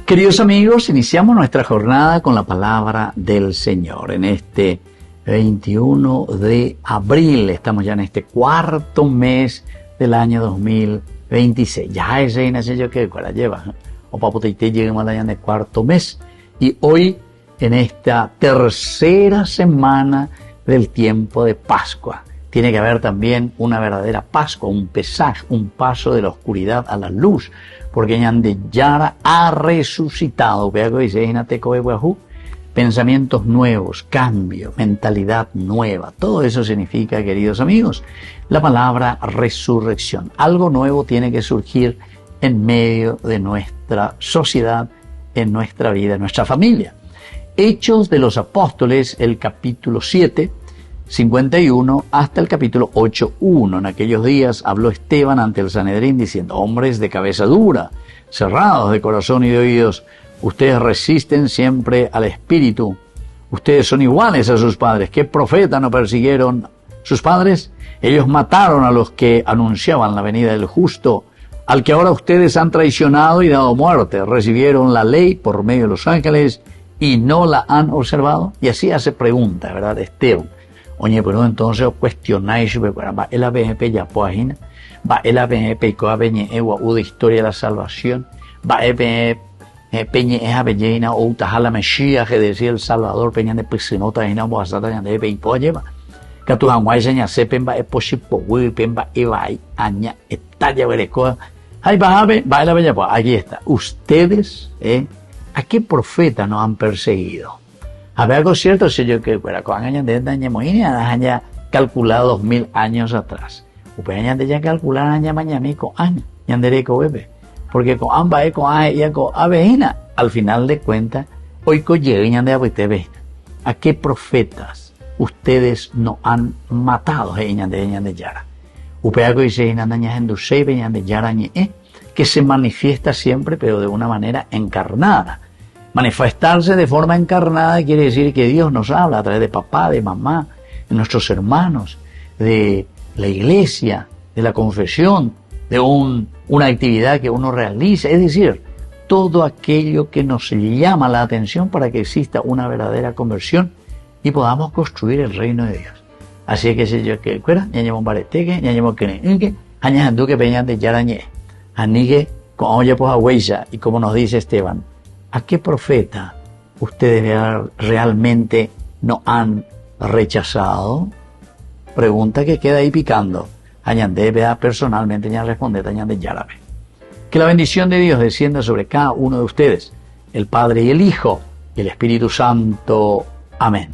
Queridos amigos, iniciamos nuestra jornada con la palabra del Señor. En este 21 de abril, estamos ya en este cuarto mes del año 2026. Ya ese nace yo que la lleva. O paputite llegamos al año de cuarto mes. Y hoy, en esta tercera semana del tiempo de Pascua, tiene que haber también una verdadera Pascua, un pesaje, un paso de la oscuridad a la luz, porque Ñande Yara ha resucitado. Pensamientos nuevos, cambio, mentalidad nueva. Todo eso significa, queridos amigos, la palabra resurrección. Algo nuevo tiene que surgir en medio de nuestra sociedad, en nuestra vida, en nuestra familia. Hechos de los Apóstoles, el capítulo 7, 51 hasta el capítulo 8:1. En aquellos días habló Esteban ante el Sanedrín diciendo: hombres de cabeza dura, cerrados de corazón y de oídos, ustedes resisten siempre al Espíritu. Ustedes son iguales a sus padres. ¿Qué profeta no persiguieron sus padres? Ellos mataron a los que anunciaban la venida del justo, al que ahora ustedes han traicionado y dado muerte. Recibieron la ley por medio de los ángeles y no la han observado. Y así hace pregunta, ¿verdad, Esteban? Oye, pero entonces cuestionáis, va el ABNP ya página, va el ABNP y coabeñe ewa de historia de la salvación, va el peñe es abellena o utajala Mesías, que decía el Salvador, peña de pisinota y no bastata ya de peipo lleva. Que tu hanguay seña sepen va posipo wi pemba eva aña etalla verecoa. Ay va el abella pues aquí está. Ustedes, ¿a qué profeta no han perseguido? A ver, algo cierto, si yo que fuera con años de daño moina, haya calculado 2000 años atrás. Upeña de ya calcular año mañana con año, yandere con bebé. Porque con ambas con y con avejina, al final de cuentas, hoy con llegan de abitebe. ¿A qué profetas ustedes no han matado de yara? Upeaco dice inandaña en dusei de yara que se manifiesta siempre, pero de una manera encarnada. Manifestarse de forma encarnada quiere decir que Dios nos habla a través de papá, de mamá, de nuestros hermanos, de la iglesia, de la confesión, de una actividad que uno realiza. Es decir, todo aquello que nos llama la atención para que exista una verdadera conversión y podamos construir el reino de Dios. Así que si yo que fuera, ñañemos bareteque, ñañemos que añajandu peñan de yarañé, anigue con oye pues agüeya, y como nos dice Esteban, ¿a qué profeta ustedes realmente no han rechazado? Pregunta que queda ahí picando. Añandé, vea personalmente, ya responde, añandé, yárabe. Que la bendición de Dios descienda sobre cada uno de ustedes, el Padre y el Hijo y el Espíritu Santo. Amén.